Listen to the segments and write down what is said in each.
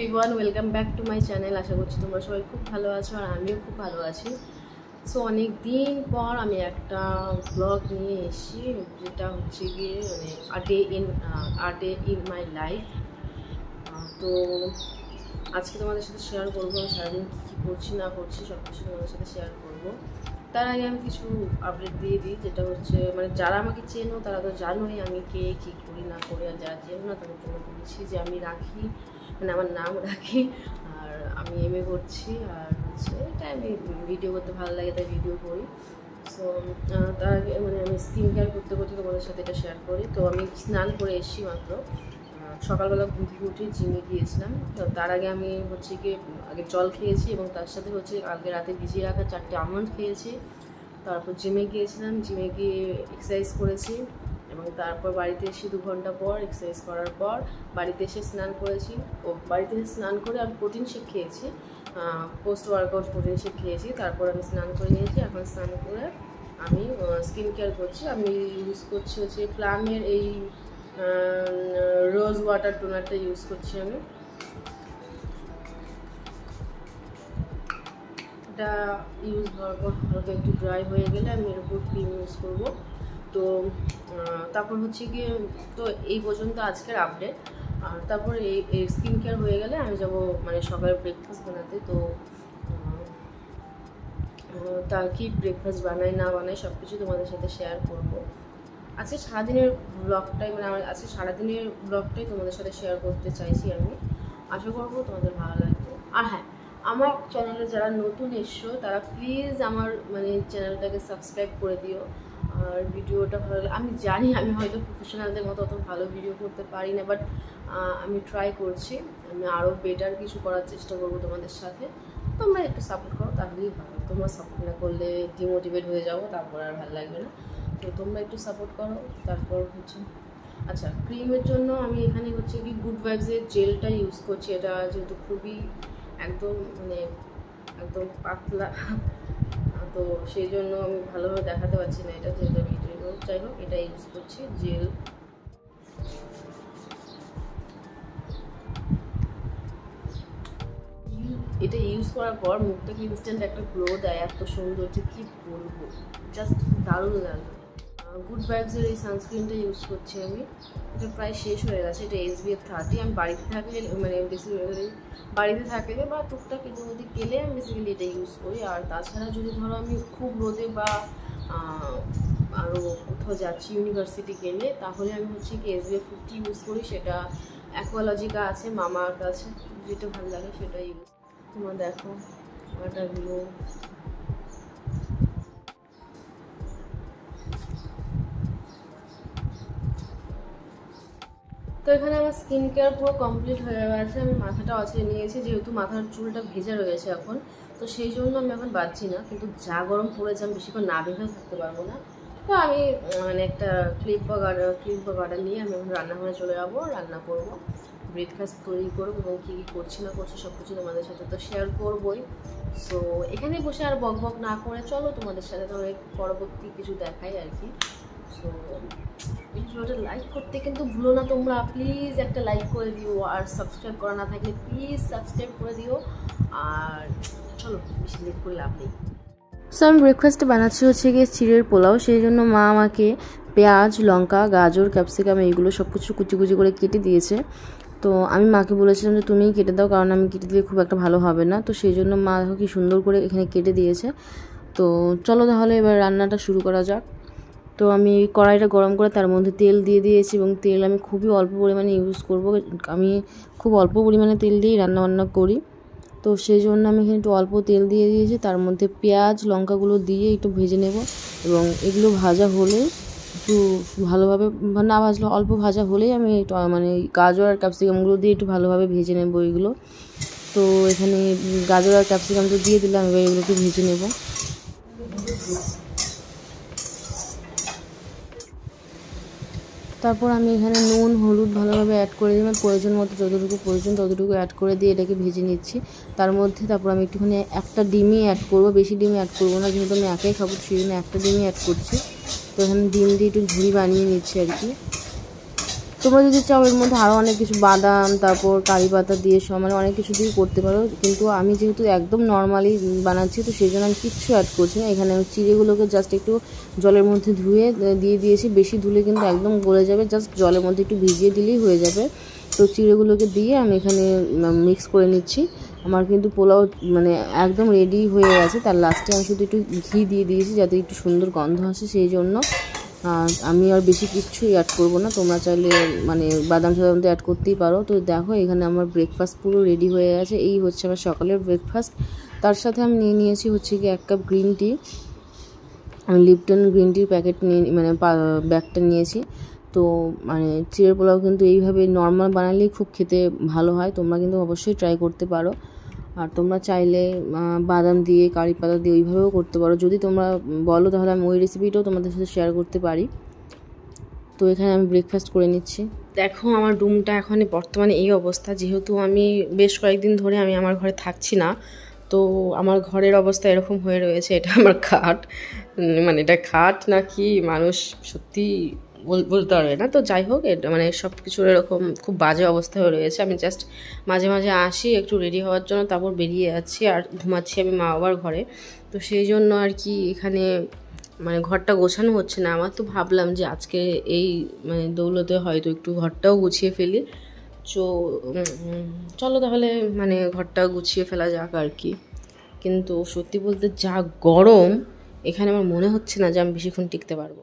Everyone, welcome back to my channel. আশা করছি তোমরা সবাই খুব ভালো আছো আর আমিও খুব ভালো আছি। সো অনেক দিন পর আমি একটা ব্লগ নিয়ে এসেছি, যেটা হচ্ছে গিয়ে মানে a day in my life. তো আজকে তোমাদের সাথে শেয়ার করবো আমি সারাদিন কী কী করছি না করছি সব কিছু তোমাদের সাথে শেয়ার করবো। তার আগে আমি কিছু আপডেট দিয়ে দিই, যেটা হচ্ছে মানে যারা আমাকে চেনো তারা তো জানোই আমি কে কী করি না করি, আর যারা চেনো না তাদের জন্য বলছি যে আমি রাখি, মানে আমার নাম রাখি, আর আমি MA করছি, আর হচ্ছে এটা আমি ভিডিও করতে ভালো লাগে তাই ভিডিও করি। সো তার আগে মানে আমি স্কিন কেয়ার করতে করতে তোমাদের সাথে এটা শেয়ার করি। তো আমি স্নান করে এসেছি মাত্র, সকালবেলা ঘুম থেকে উঠে জিমে গিয়েছিলাম। তো তার আগে আমি হচ্ছে কি আগে জল খেয়েছি এবং তার সাথে হচ্ছে কালকে রাতে ভিজিয়ে রাখা 4টে আমন্ড খেয়েছি। তারপর জিমে গিয়েছিলাম, জিমে গিয়ে এক্সারসাইজ করেছি এবং তারপর বাড়িতে এসে 2 ঘন্টা পর এক্সারসাইজ করার পর বাড়িতে এসে স্নান করেছি। বাড়িতে এসে স্নান করে আমি প্রোটিন শেক খেয়েছি, পোস্ট ওয়ার্কআউট প্রোটিন শেক খেয়েছি। তারপর আমি স্নান করে নিয়েছি, এখন স্নান করে আমি স্কিন কেয়ার করছি। আমি ইউজ করছি হচ্ছে প্লামের এই রোজ ওয়াটার টোনারটা ইউজ করছি আমি। এটা ইউজ হওয়ার পর হালকা একটু ড্রাই হয়ে গেলে আমি এর উপর ক্রিম ইউজ করবো। তো তারপর হচ্ছে গিয়ে তো এই পর্যন্ত আজকের আপডেট। আর তারপর এই স্কিন কেয়ার হয়ে গেলে আমি যাব মানে সকালে ব্রেকফাস্ট বানাতে। তো তা কি ব্রেকফাস্ট বানাই না বানাই সব কিছু তোমাদের সাথে শেয়ার করব। আজকে সারাদিনের ব্লগটাই মানে আমার আজকে সারাদিনের ব্লগটাই তোমাদের সাথে শেয়ার করতে চাইছি আমি। আশা করবো তোমাদের ভালো লাগবে। আর হ্যাঁ, আমার চ্যানেলে যারা নতুন এসছো তারা প্লিজ আমার মানে চ্যানেলটাকে সাবস্ক্রাইব করে দিও। আর ভিডিওটা ভালো লাগে, আমি জানি আমি হয়তো প্রফেশনালদের মতো অত ভালো ভিডিও করতে পারি না, বাট আমি ট্রাই করছি। আমি আরও বেটার কিছু করার চেষ্টা করবো তোমাদের সাথে। তোমরা একটু সাপোর্ট করো তাহলেই ভালো। তোমরা সাপোর্ট না করলে ডিমোটিভেট হয়ে যাবো, তারপর আর ভালো লাগবে না। তো তোমরা একটু সাপোর্ট করো। তারপর হচ্ছে আচ্ছা, ক্রিমের জন্য আমি এখানে হচ্ছে কি গুড ভাইবসের জেলটা ইউজ করছি। এটা যেহেতু খুবই একদম মানে একদম পাতলা, তো সেই জন্য আমি ভালোভাবে দেখাতে পারছি না এটা, যেহেতু ভিডিও। যাই হোক, এটা ইউজ করছি জেল। এটা ইউজ করার পর মুখটাকে ইনস্ট্যান্ট একটা গ্লো দেয়, এত সুন্দর যে কী বলবো, জাস্ট দারুণ লাগে। গুড ভাইবসের এই সানস্ক্রিনটা ইউজ করছি আমি। এটা প্রায় শেষ হয়ে গেছে। এটা SPF 30। আমি বাড়িতে থাকলে মানে বেসিক্যালি বাড়িতে থাকলে বা টুকটাক এদের মধ্যে গেলে আমি বেসিক্যালি এটা ইউজ করি। আর তাছাড়া যদি ধরো আমি খুব রোদে বা আরও কোথাও যাচ্ছি ইউনিভার্সিটি গেলে, তাহলে আমি হচ্ছে কি SPF 50 ইউজ করি। সেটা অ্যাকোয়ালজিকা আছে, মামাআর্থ আছে, যেটা ভালো লাগে সেটা ইউজ। তোমরা দেখো ওয়াটারগুলো। তো এখানে আমার স্কিন কেয়ার পুরো কমপ্লিট হয়ে গেছে। আমি মাথাটা আঁচড়ে নিয়েছি, যেহেতু মাথার চুলটা ভেজা রয়েছে এখন, তো সেই জন্য আমি এখন বাঁধছি না। কিন্তু যা গরম পড়েছে আমি বেশিক্ষণ না বেঁধে থাকতে পারবো না। তো আমি মানে একটা ক্লিপ বা গার্ডার নিয়ে আমি এখন রান্নাঘরে চলে যাবো, রান্না করবো, ব্রেকফাস্ট তৈরি করবো এবং কী কী করছি না করছি সব কিছু তোমাদের সাথে তো শেয়ার করবোই। সো এখানে বসে আর বক বক না করে চলো তোমাদের সাথে তো পরবর্তী কিছু দেখাই আর কি। সো ভিডিওটা লাইক করতে কিন্তু ভুলো না তোমরা, প্লিজ একটা লাইক করে দিও। আর সাবস্ক্রাইব করা না থাকলে প্লিজ সাবস্ক্রাইব করে দিও। আর চলো বেশি লেট করে লাভ নেই। সো আমি ব্রেকফাস্টে বানাচ্ছি হচ্ছে গিয়ে চিড়ের পোলাও। সেই জন্য মা আমাকে পেঁয়াজ, লঙ্কা, গাজর, ক্যাপসিকাম এইগুলো সব কিছু কুচি কুচি করে কেটে দিয়েছে। তো আমি মাকে বলেছিলাম যে তুমিই কেটে দাও, কারণ আমি কেটে দিলে খুব একটা ভালো হবে না। তো সেই জন্য মা দেখো কি সুন্দর করে এখানে কেটে দিয়েছে। তো চলো তাহলে এবার রান্নাটা শুরু করা যাক। তো আমি কড়াইটা গরম করে তার মধ্যে তেল দিয়ে দিয়েছি এবং তেল আমি খুবই অল্প পরিমাণে ইউজ করব। আমি খুব অল্প পরিমাণে তেল দিয়েই রান্নাবান্না করি। তো সেই জন্য আমি এখানে একটু অল্প তেল দিয়ে দিয়েছি, তার মধ্যে পেঁয়াজ লঙ্কাগুলো দিয়ে একটু ভেজে নেব। এবং এগুলো ভাজা হলে একটু ভালোভাবে না ভাজলে অল্প ভাজা হলেই আমি মানে গাজর আর ক্যাপসিকামগুলো দিয়ে একটু ভালোভাবে ভেজে নেব এগুলো। তো এখানে গাজর আর ক্যাপসিকাম তো দিয়ে দিলাম, এবার এগুলোকে ভেজে নেব। তারপর আমি এখানে নুন হলুদ ভালোভাবে অ্যাড করে দিলাম, প্রয়োজন মতো যতটুকু প্রয়োজন ততটুকু অ্যাড করে দিয়ে এটাকে ভেজে নিচ্ছি। তার মধ্যে তারপর আমি একটুখানি একটা ডিমই অ্যাড করবো, বেশি ডিম অ্যাড করবো না, যেহেতু আমি একাই খাবো সেই জন্য একটা ডিমই অ্যাড করছি। তো এখানে ডিম দিয়ে একটু ঝুড়ি বানিয়ে নিচ্ছি আর কি। তোমরা যদি চাও এর মধ্যে আরও অনেক কিছু বাদাম, তারপর কারি পাতা দিয়ে সব মানে অনেক কিছু দিয়ে করতে পারো, কিন্তু আমি যেহেতু একদম নর্মালি বানাচ্ছি তো সেই জন্য আমি কিচ্ছু অ্যাড করছি না। এখানে আমি চিড়েগুলোকে জাস্ট একটু জলের মধ্যে ধুয়ে দিয়ে দিয়েছি, বেশি ধুলে কিন্তু একদম গলে যাবে, জাস্ট জলের মধ্যে একটু ভিজিয়ে দিলেই হয়ে যাবে। তো চিড়েগুলোকে দিয়ে আমি এখানে মিক্স করে নিচ্ছি। আমার কিন্তু পোলাও মানে একদম রেডি হয়ে গেছে। তার লাস্টে আমি শুধু একটু ঘি দিয়ে দিয়েছি যাতে একটু সুন্দর গন্ধ আসে, সেই জন্য আমি আর বেশি কিছুই অ্যাড করব না। তোমরা চাইলে মানে বাদাম সাদাম তো অ্যাড করতেই পারো। তো দেখো এখানে আমার ব্রেকফাস্ট পুরো রেডি হয়ে গেছে। এই হচ্ছে আমার সকালের ব্রেকফাস্ট। তার সাথে আমি নিয়েছি হচ্ছে কি 1 কাপ গ্রিন টি। আমি লিপটন গ্রিন টির প্যাকেট নিয়ে মানে ব্যাগটা নিয়েছি। তো মানে চিড়ের পোলাও কিন্তু এইভাবে নর্মাল বানালেই খুব খেতে ভালো হয়। তোমরা কিন্তু অবশ্যই ট্রাই করতে পারো। আর তোমরা চাইলে বাদাম দিয়ে কারি পাতা দিয়ে ওইভাবেও করতে পারো। যদি তোমরা বলো তাহলে আমি ওই রেসিপিটাও তোমাদের সাথে শেয়ার করতে পারি। তো এখানে আমি ব্রেকফাস্ট করে নিচ্ছি। দেখো আমার রুমটা এখন বর্তমানে এই অবস্থা, যেহেতু আমি বেশ কয়েকদিন ধরে আমি আমার ঘরে থাকছি না, তো আমার ঘরের অবস্থা এরকম হয়ে রয়েছে। এটা আমার খাট, মানে এটা খাট নাকি মানুষ সত্যি বলতে পারবে না। তো যাই হোক, এটা মানে সব কিছুর এরকম খুব বাজে অবস্থা হয়ে রয়েছে। আমি জাস্ট মাঝে মাঝে আসি একটু রেডি হওয়ার জন্য, তারপর বেরিয়ে যাচ্ছি আর ঘুমাচ্ছি আমি মা বাবার ঘরে। তো সেই জন্য আর কি এখানে মানে ঘরটা গোছানো হচ্ছে না আমার। তো ভাবলাম যে আজকে এই মানে দৌলতে হয়তো একটু ঘরটাও গুছিয়ে ফেলি। চলো তাহলে মানে ঘরটা গুছিয়ে ফেলা যাক আর কি। কিন্তু সত্যি বলতে যা গরম এখানে, আমার মনে হচ্ছে না যে আমি বেশিক্ষণ টিকতে পারবো।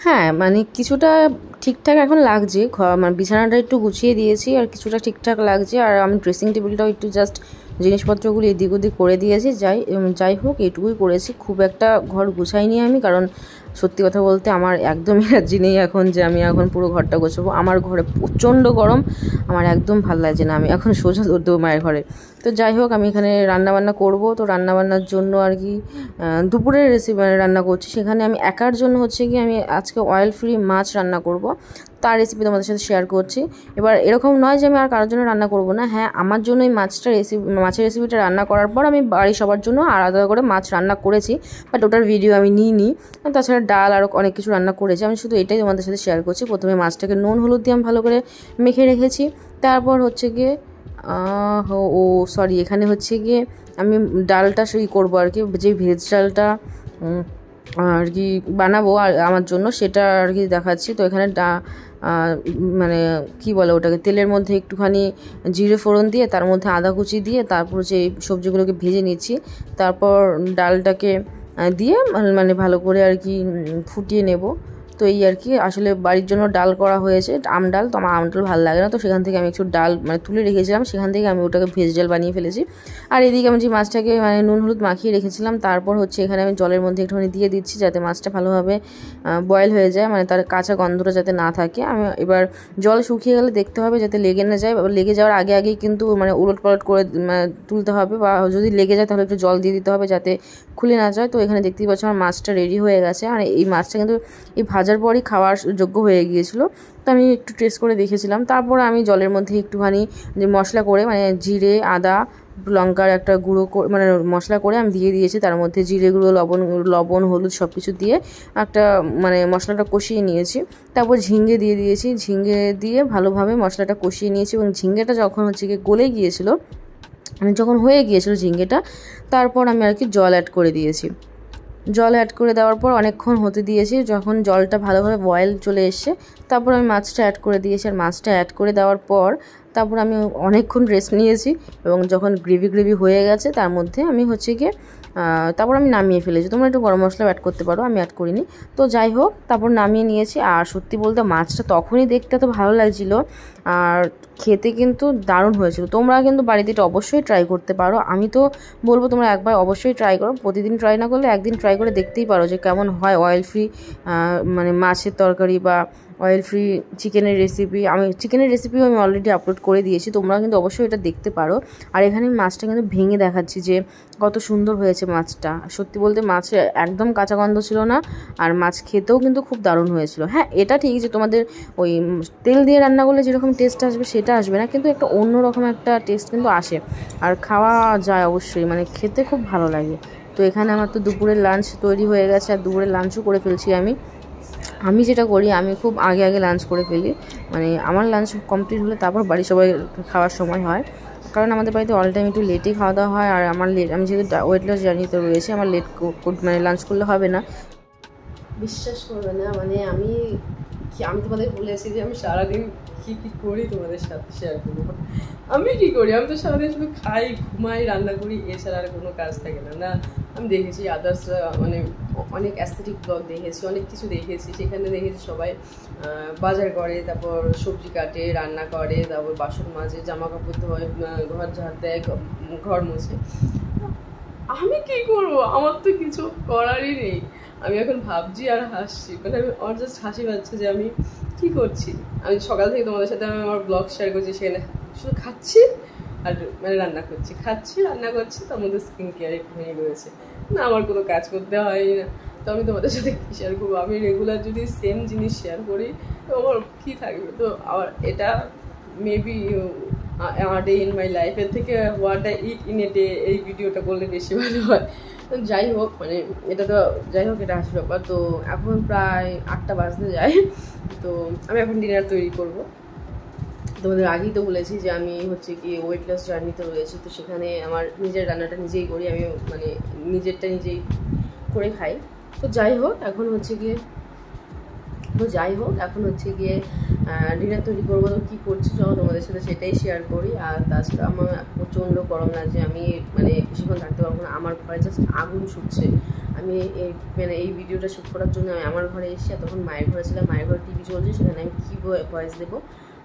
হ্যাঁ মানে কিছুটা ঠিকঠাক এখন লাগছে, মানে বিছানাটা একটু গুছিয়ে দিয়েছি আর কিছুটা ঠিকঠাক লাগছে। আর আমি ড্রেসিং টেবিলটাও একটু জাস্ট জিনিসপত্রগুলো এদিক ওদিক করে দিয়েছি। যাই হোক এইটুকুই করেছি, খুব একটা ঘর গুছাইনি আমি, কারণ সত্যি কথা বলতে আমার একদম এনার্জি নেই এখন যে আমি এখন পুরো ঘরটা গোছাবো। আমার ঘরে প্রচণ্ড গরম, আমার একদম ভালো লাগছে না, আমি এখন সোজা দেবো মায়ের ঘরে। তো যাই হোক আমি এখানে রান্নাবান্না করব। তো রান্নাবান্নার জন্য আর কি দুপুরের রেসিপি রান্না করছি, সেখানে আমি একার জন্য হচ্ছে কি আমি আজকে অয়েল ফ্রি মাছ রান্না করব, তার রেসিপি তোমাদের সাথে শেয়ার করছি। এবার এরকম নয় যে আমি আর কারোর জন্য রান্না করব না, হ্যাঁ আমার জন্য এই মাছের রেসিপিটা রান্না করার পর আমি বাড়ির সবার জন্য আলাদা করে মাছ রান্না করেছি, বাট ওটার ভিডিও আমি নিইনি। তাছাড়া ডাল আরও অনেক কিছু রান্না করেছি, আমি শুধু এটাই তোমাদের সাথে শেয়ার করছি। প্রথমে মাছটাকে নুন হলুদ দিয়ে আমি ভালো করে মেখে রেখেছি। তারপর হচ্ছে গিয়ে এখানে হচ্ছে গিয়ে আমি ডালটা সেই করবো আর কি, যে ভেজ ডালটা আর কি বানাবো আর আমার জন্য, সেটা আর কি দেখাচ্ছি। তো এখানে মানে কি বলে ওটাকে, তেলের মধ্যে একটুখানি জিরে ফোড়ন দিয়ে তার মধ্যে আদা কুচি দিয়ে তারপর যে সবজিগুলোকে ভেজে নিচ্ছি। তারপর ডালটাকে দিয়ে মানে ভালো করে আর কি ফুটিয়ে নেব। তো এই আর কি, আসলে বাড়ির জন্য ডাল করা হয়েছে, আম ডাল। তো আমার আম ডাল ভালো লাগে না, তো সেখান থেকে আমি একটু ডাল মানে তুলে রেখেছিলাম, সেখান থেকে আমি ওটাকে ভেজ ডাল বানিয়ে ফেলেছি। আর এদিকে আমি যে মাছটাকে মানে নুন হলুদ মাখিয়ে রেখেছিলাম, তারপর হচ্ছে এখানে আমি জলের মধ্যে একটুখানি দিয়ে দিচ্ছি যাতে মাছটা ভালোভাবে বয়েল হয়ে যায়, মানে তার কাঁচা গন্ধটা যাতে না থাকে। আমি এবার জল শুকিয়ে গেলে দেখতে হবে যাতে লেগে না যায়, লেগে যাওয়ার আগে আগেই কিন্তু মানে উলট পালট করে তুলতে হবে, বা যদি লেগে যায় তাহলে একটু জল দিয়ে দিতে হবে যাতে খুলে না যায়। তো এখানে দেখতেই পাচ্ছ আমার মাছটা রেডি হয়ে গেছে। আর এই মাছটা কিন্তু এই ভাজার পরই খাওয়ার যোগ্য হয়ে গিয়েছিল। তো আমি একটু টেস্ট করে দেখেছিলাম। তারপর আমি জলের মধ্যে একটুখানি যে মশলা করে মানে জিরে আদা লঙ্কার একটা গুঁড়ো মানে মশলা করে আমি দিয়ে দিয়েছি, তার মধ্যে জিরে গুঁড়ো লবণ হলুদ সব কিছু দিয়ে একটা মানে মশলাটা কষিয়ে নিয়েছি। তারপর ঝিঙ্গে দিয়ে দিয়েছি, ঝিঙ্গে দিয়ে ভালোভাবে মশলাটা কষিয়ে নিয়েছি। এবং ঝিঙ্গেটা যখন হচ্ছে গিয়ে গলে গিয়েছিলো, মানে যখন হয়ে গিয়েছিলো ঝিঙ্গেটা, তারপর আমি আর কি জল অ্যাড করে দিয়েছি। জল অ্যাড করে দেওয়ার পর অনেকক্ষণ হতে দিয়েছি, যখন জলটা ভালোভাবে বয়েল চলে এসছে তারপর আমি মাছটা অ্যাড করে দিয়েছি। আর মাছটা অ্যাড করে দেওয়ার পর তারপর আমি অনেকক্ষণ রেস্ট নিয়েছি এবং যখন গ্রেভি হয়ে গেছে তার মধ্যে আমি হচ্ছে গিয়ে তারপর আমি নামিয়ে ফেলেছি। তোমরা একটু গরম মশলা অ্যাড করতে পারো, আমি অ্যাড করিনি। তো যাই হোক, তারপর নামিয়ে নিয়েছি। আর সত্যি বলতে মাছটা তখনই দেখতে তো ভালো লাগছিল আর খেতে কিন্তু দারুণ হয়েছিল। তোমরা কিন্তু বাড়িতে এটা অবশ্যই ট্রাই করতে পারো। আমি তো বলবো তোমরা একবার অবশ্যই ট্রাই করো, প্রতিদিন ট্রাই না করলে একদিন ট্রাই করে দেখতেই পারো যে কেমন হয় অয়েল ফ্রি মানে মাছের তরকারি বা অয়েল ফ্রি চিকেনের রেসিপি। আমি চিকেনের রেসিপিও আমি অলরেডি আপলোড করে দিয়েছি, তোমরা কিন্তু অবশ্যই এটা দেখতে পারো। আর এখানে মাছটা কিন্তু ভেঙে দেখাচ্ছি যে কত সুন্দর হয়েছে মাছটা। সত্যি বলতে মাছ একদম কাঁচা গন্ধ ছিল না, আর মাছ খেতেও কিন্তু খুব দারুণ হয়েছিল। হ্যাঁ, এটা ঠিক যে তোমাদের ওই তেল দিয়ে রান্না করলে যেরকম টেস্ট আসবে সেটা আসবে না, কিন্তু একটা অন্যরকম একটা টেস্ট কিন্তু আসে আর খাওয়া যায় অবশ্যই, মানে খেতে খুব ভালো লাগে। তো এখানে আমার তো দুপুরের লাঞ্চ তৈরি হয়ে গেছে আর দুপুরের লাঞ্চও করে ফেলছি আমি যেটা করি, আমি খুব আগে লাঞ্চ করে ফেলি। মানে আমার লাঞ্চ কমপ্লিট হলে তারপর বাড়ি সবাই খাওয়ার সময় হয়, কারণ আমাদের বাড়িতে অল টাইম একটু লেটেই খাওয়া দাওয়া হয়। আর আমার আমি যেহেতু ওয়েট লস জার্নিতে রয়েছে, আমার মানে লাঞ্চ করলে হবে না। বিশ্বাস করবে না, মানে আমি তোমাদের বলেছি যে আমি সারাদিন কী করি তোমাদের সাথে শেয়ার করবো। আমি কী করি, আমি তো সারাদিন শুধু খাই, ঘুমাই, রান্না করি, এছাড়া আর কোনো কাজ থাকে না। আমি দেখেছি আদার্সরা মানে অনেক অ্যাস্থেটিক ব্লগ দেখেছি, অনেক কিছু দেখেছি, সেখানে দেখেছি সবাই বাজার করে, তারপর সবজি কাটে, রান্না করে, তারপর বাসন মাজে, জামা কাপড় ধোয়, ঘর ঝাড় দেয়, ঘর মোছে। আমি কী করবো, আমার তো কিছু করারই নেই। আমি এখন ভাবছি আর হাসছি, মানে আমার জাস্ট হাসি পাচ্ছে যে আমি কী করছি। আমি সকাল থেকে তোমাদের সাথে আমি আমার ব্লগ শেয়ার করছি, সেখানে শুধু খাচ্ছি আর মানে রান্না করছি, রান্না করছি, তার মধ্যে স্কিন কেয়ার একটুখানি রয়েছে না, আমার কোনো কাজ করতে হয়নি না। তো আমি তোমাদের সাথে কী শেয়ার করবো, আমি রেগুলার যদি সেম জিনিস শেয়ার করি তো আমার কী থাকবে। তো আমার এটা মেবি আমার ডে ইন মাই লাইফের থেকে what I it in a day এই ভিডিওটা করলে বেশি ভালো হয়। যাই হোক, মানে এটা তো যাই হোক, এটা হাসি ব্যাপার। তো এখন প্রায় 8টা বাজতে যায়, তো আমি এখন ডিনার তৈরি করব। তোমাদের আগেই তো বলেছি যে আমি হচ্ছে কি ওয়েট লস জার্নিতে রয়েছি, তো সেখানে আমার নিজের রান্নাটা নিজেই করি, আমি মানে নিজেরটা নিজেই করে খাই। তো যাই হোক এখন হচ্ছে গিয়ে ডিনার তৈরি করবো। তো কী করছি চলো তোমাদের সাথে সেটাই শেয়ার করি। আর তাছাড়া আমার প্রচণ্ড গরম লাগছে, আমি মানে বেশিক্ষণ থাকতে পারবো না, আমার ঘরে জাস্ট আগুন ছুটছে। আমি এই ভিডিওটা শ্যুট করার জন্য আমি আমার ঘরে এসেছি, তখন মায়ের ঘরে ছিলাম, মায়ের ঘরে টিভি চলছে, সেখানে আমি কী ভয়েস দেবো।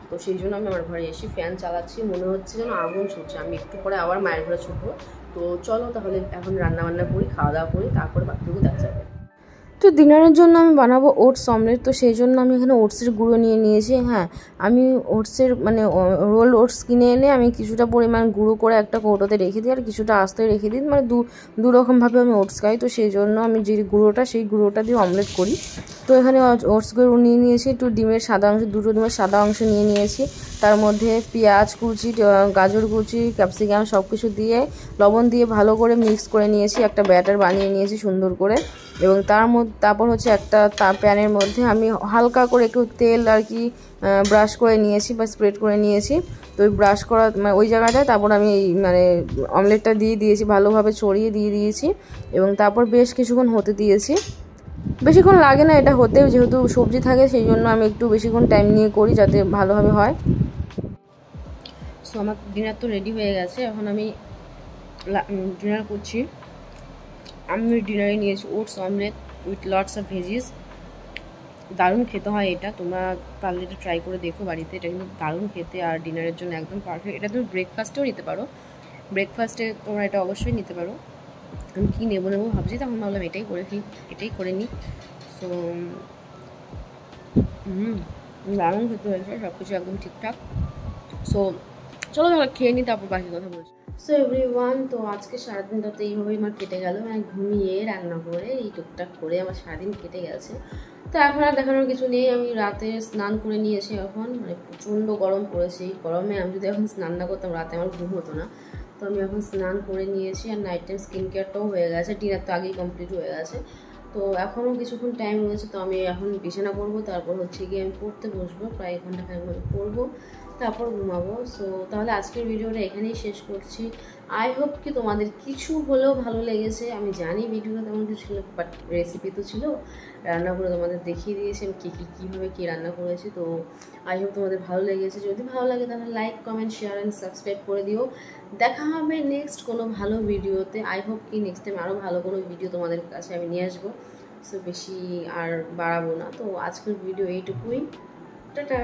তো সেই জন্য আমি আমার ঘরে এসে ফ্যান চালাচ্ছি, মনে হচ্ছে যেন আগুন ছুটছে। আমি একটু পরে আবার মায়ের ঘরে ছুটবো। তো চলো তাহলে এখন রান্নাবান্না করি, খাওয়া দাওয়া করি, তারপরে বাকিটুকু দেখা যাবে। তো ডিনারের জন্য আমি বানাবো ওটস অমলেট। তো সেই জন্য আমি এখানে ওটসের গুঁড়ো নিয়ে নিয়েছি। হ্যাঁ, আমি ওটসের মানে রোল ওটস কিনে এনে আমি কিছুটা পরিমাণ গুঁড়ো করে একটা কৌটোতে রেখে দিই, আর কিছুটা আস্তে রেখে দিই, মানে দু রকমভাবে আমি ওটস খাই। তো সেই জন্য আমি যে গুঁড়োটা, সেই গুঁড়োটা দিয়ে অমলেট করি। তো এখানে ওটস গুঁড়ো নিয়ে নিয়েছি, একটু ডিমের সাদা অংশ, দুটো ডিমের সাদা অংশ নিয়ে নিয়েছি, তার মধ্যে পেঁয়াজ কুচি, গাজর কুচি, ক্যাপসিকাম সব কিছু দিয়ে লবণ দিয়ে ভালো করে মিক্স করে নিয়েছি, একটা ব্যাটার বানিয়ে নিয়েছি সুন্দর করে। এবং তারপর হচ্ছে একটা প্যানের মধ্যে আমি হালকা করে একটু তেল আর কি ব্রাশ করে নিয়েছি বা স্প্রেড করে নিয়েছি। তো ওই ব্রাশ করা ওই জায়গাটায় তারপর আমি এই মানে অমলেটটা দিয়ে দিয়েছি, ভালোভাবে ছড়িয়ে দিয়ে দিয়েছি এবং তারপর বেশ কিছুক্ষণ হতে দিয়েছি। বেশিক্ষণ লাগে না এটা হতে, যেহেতু সবজি থাকে সেই জন্য আমি একটু বেশিক্ষণ টাইম নিয়ে করি যাতে ভালোভাবে হয়। সো আমার ডিনার তো রেডি হয়ে গেছে, এখন আমি ডিনার করছি। আমি ডিনারে নিয়েছি oats omelette with lots of veggies. দারুণ খেতে হয় এটা, তোমরা পারলে এটা ট্রাই করে দেখো বাড়িতে, এটা কিন্তু দারুণ খেতে আর ডিনারের জন্য একদম পারফেক্ট। এটা তুমি ব্রেকফাস্টেও নিতে পারো, ব্রেকফাস্টে তোমরা এটা অবশ্যই নিতে পারো। আমি কী নেবো ভাবছি, তখন ভাবলাম এটাই করে নিই। সো দারুণ খেতে হয়েছে, সব কিছু একদম ঠিকঠাক। সো চলো তাহলে খেয়ে নিই, তারপর বাকি কথা বলছি। সো এভরিওয়ান, তো আজকে সারাদিনটা তো এইভাবেই আমার কেটে গেল, মানে ঘুমিয়ে রান্না করে এই টুকটাক করে আমার সারাদিন কেটে গেছে। তো এখন আর দেখানোর কিছু নেই, আমি রাতে স্নান করে নিয়েছি। এখন মানে প্রচণ্ড গরম পড়েছে, এই গরমে আমি যদি এখন স্নান না করতাম রাতে আমার ঘুম হতো না। তো আমি এখন স্নান করে নিয়েছি আর নাইট টাইম স্কিন কেয়ারটাও হয়ে গেছে, ডিনার তো আগেই কমপ্লিট হয়ে গেছে। তো এখনও কিছুক্ষণ টাইম রয়েছে, তো আমি এখন বিছানা করবো, তারপর হচ্ছে গিয়ে আমি পড়তে বসবো, প্রায় 1 ঘন্টা 1.5 ঘন্টা পড়বো, তারপর ঘুমাবো। সো তাহলে আজকের ভিডিওটা এখানেই শেষ করছি। আই হোপ কি তোমাদের কিছু হলেও ভালো লেগেছে। আমি জানি ভিডিওটা তেমন কিছু ছিল, বাট রেসিপি তো ছিল, রান্না করে তোমাদের দেখিয়ে দিয়েছি আমি কীভাবে কী রান্না করেছি। তো আই হোপ তোমাদের ভালো লেগেছে। যদি ভালো লাগে তাহলে like, comment, share and subscribe করে দিও। দেখা হবে নেক্সট কোনো ভালো ভিডিওতে। আই হোপ কি নেক্সট টাইম আরও ভালো কোনো ভিডিও তোমাদের কাছে আমি নিয়ে আসবো। সো বেশি আর বাড়াবো না। তো আজকের ভিডিও এইটুকুই। টাটা।